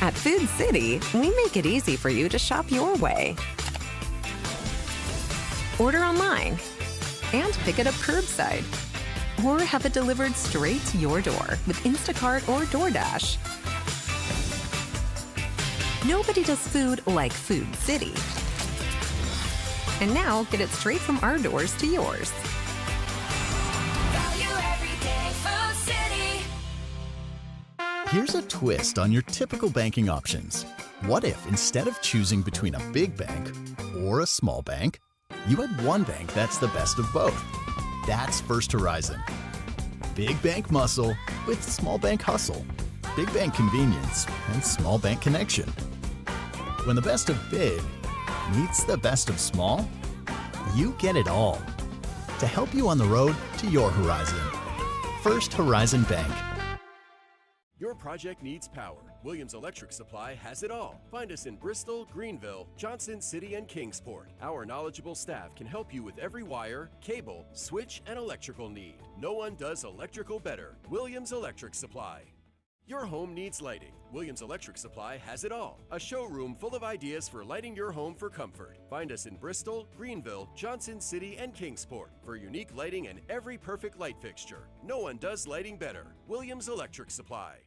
At Food City, we make it easy for you to shop your way. Order online and pick it up curbside. Or have it delivered straight to your door with Instacart or DoorDash. Nobody does food like Food City. And now, get it straight from our doors to yours. Value every day, Food City. Here's a twist on your typical banking options. What if instead of choosing between a big bank or a small bank, you had one bank that's the best of both? That's First Horizon. Big bank muscle with small bank hustle. Big bank convenience and small bank connection. When the best of big meets the best of small, you get it all. To help you on the road to your horizon. First Horizon Bank. Your project needs power. Williams Electric Supply has it all. Find us in Bristol, Greenville, Johnson City, and Kingsport. Our knowledgeable staff can help you with every wire, cable, switch, and electrical need. No one does electrical better. Williams Electric Supply. Your home needs lighting. Williams Electric Supply has it all. A showroom full of ideas for lighting your home for comfort. Find us in Bristol, Greenville, Johnson City, and Kingsport for unique lighting and every perfect light fixture. No one does lighting better. Williams Electric Supply.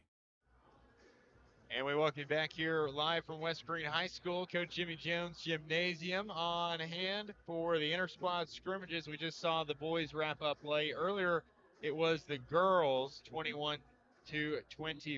And we welcome you back here live from West Greene High School. Coach Jimmy Jones Gymnasium on hand for the inter-squad scrimmages. We just saw the boys wrap up play. Earlier, it was the girls' 21-20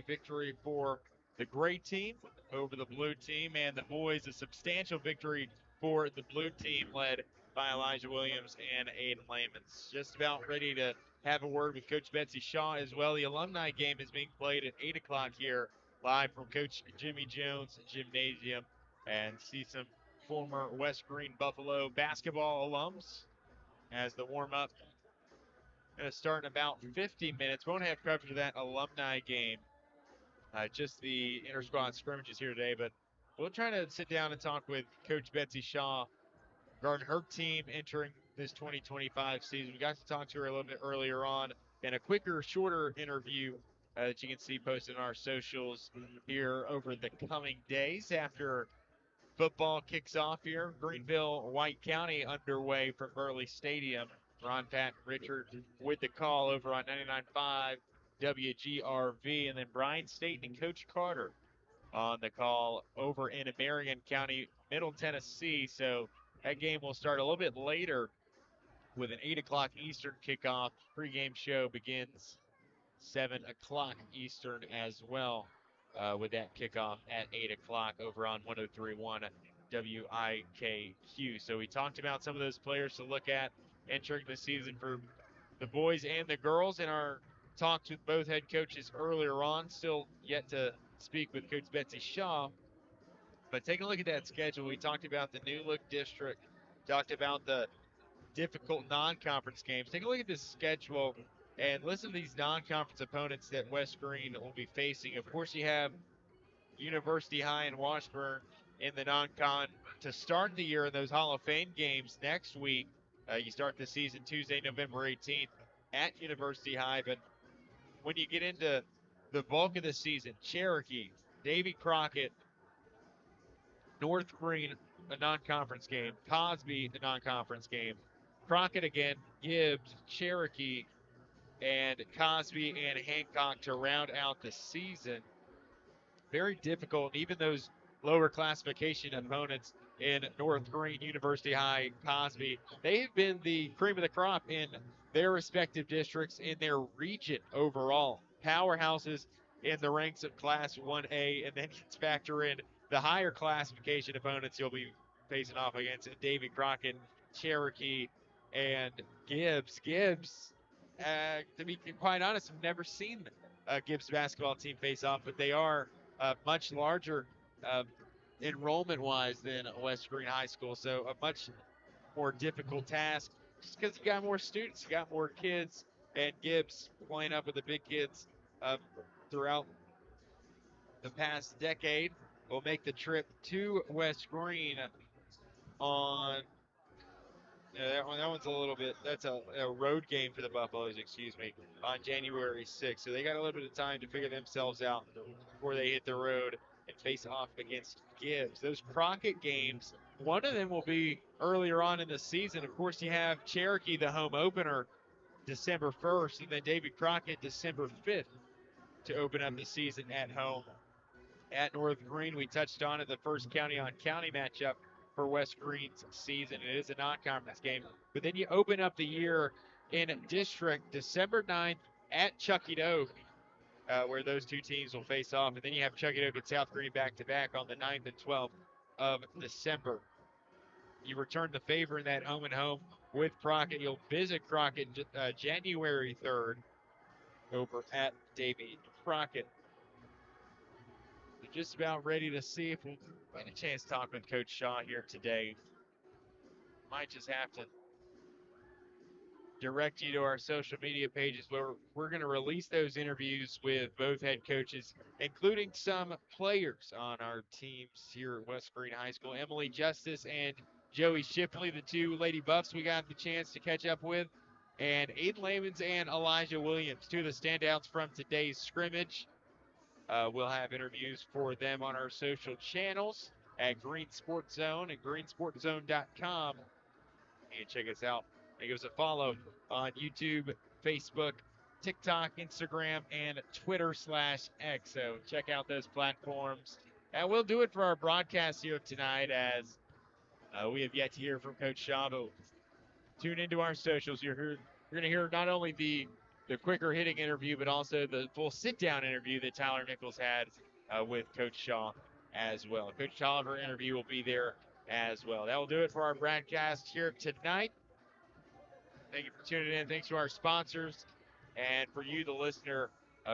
victory for the gray team over the blue team, and the boys a substantial victory for the blue team led by Elijah Williams and Aiden Lamons. Just about ready to have a word with Coach Betsy Shaw as well. The alumni game is being played at 8 o'clock here live from Coach Jimmy Jones Gymnasium, and see some former West Greene Buffalo basketball alums as the warm-up going to start in about 50 minutes. Won't have coverage of that alumni game, just the inter-squad scrimmages here today, but we'll try to sit down and talk with Coach Betsy Shaw regarding her team entering this 2025 season. We got to talk to her a little bit earlier on in a quicker, shorter interview that you can see posted on our socials here over the coming days after football kicks off here. Greenville, White County underway from Burley Stadium. Ron, Pat, Richard with the call over on 99.5 WGRV, and then Brian Staten and Coach Carter on the call over in Marion County, Middle Tennessee. So that game will start a little bit later with an 8 o'clock Eastern kickoff. Pre-game show begins 7 o'clock Eastern as well, with that kickoff at 8 o'clock over on 103.1 WIKQ. So we talked about some of those players to look at entering the season for the boys and the girls in our talks with both head coaches earlier on. Still yet to speak with Coach Betsy Shaw. But take a look at that schedule. We talked about the new look district, talked about the difficult non-conference games. Take a look at this schedule and listen to these non-conference opponents that West Greene will be facing. Of course, you have University High and Washburn in the non-con to start the year in those Hall of Fame games next week. You start the season Tuesday, November 18th at University High. But when you get into the bulk of the season, Cherokee, Davy Crockett, North Greene, a non-conference game, Cosby, a non-conference game, Crockett again, Gibbs, Cherokee, and Cosby and Hancock to round out the season. Very difficult. Even those lower classification opponents in North Greene, University High, Cosby, they have been the cream of the crop in their respective districts in their region overall. Powerhouses in the ranks of Class 1A, and then you factor in the higher classification opponents you'll be facing off against: Davy Crockett, Cherokee, and Gibbs. Gibbs, to be quite honest, I've never seen Gibbs basketball team face off, but they are much larger enrollment-wise than West Greene High School, so a much more difficult task just because you got more students, you got more kids, and Gibbs playing up with the big kids throughout the past decade will make the trip to West Greene on that one's a little bit, that's a road game for the Buffaloes, excuse me, on January 6th. So they got a little bit of time to figure themselves out before they hit the road and face off against Gibbs. Those Crockett games, one of them will be earlier on in the season. Of course, you have Cherokee, the home opener, December 1st, and then David Crockett, December 5th, to open up the season at home at North Greene. We touched on it, the first county-on-county matchup for West Greene's season. It is a non-conference game. But then you open up the year in district December 9th at Chuckie-Doak, where those two teams will face off. And then you have Chuckie-Doak and South Greene back-to-back on the 9th and 12th of December. You return the favor in that home-and-home with Crockett. You'll visit Crockett January 3rd over at Davy Crockett. We're just about ready to see if we'll get a chance to talk with Coach Shaw here today. Might just have to direct you to our social media pages where we're going to release those interviews with both head coaches, including some players on our teams here at West Greene High School. Emily Justice and Joey Shipley, the two Lady Buffs we got the chance to catch up with, and Aiden Lamons and Elijah Williams, two of the standouts from today's scrimmage. We'll have interviews for them on our social channels at Green Sports Zone and greensportszone.com. And check us out and give us a follow on YouTube, Facebook, TikTok, Instagram, and Twitter/X. So check out those platforms. And we'll do it for our broadcast here tonight, as we have yet to hear from Coach Shaw. But tune into our socials. You're going to hear not only the quicker hitting interview, but also the full sit-down interview that Tyler Nichols had with Coach Shaw as well. Coach Tolliver interview will be there as well. That will do it for our broadcast here tonight. Thank you for tuning in. Thanks to our sponsors and for you, the listener,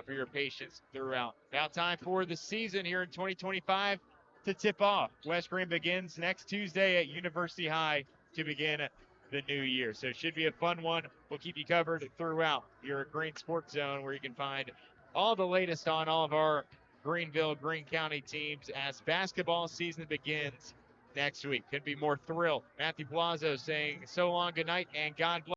for your patience throughout. Now time for the season here in 2025 to tip off. West Greene begins next Tuesday at University High to begin the new year. So it should be a fun one. We'll keep you covered throughout your Green Sports Zone, where you can find all the latest on all of our Greenville, Greene County teams as basketball season begins next week. Couldn't be more thrilled. Matthew Palazzo saying so long, good night, and God bless.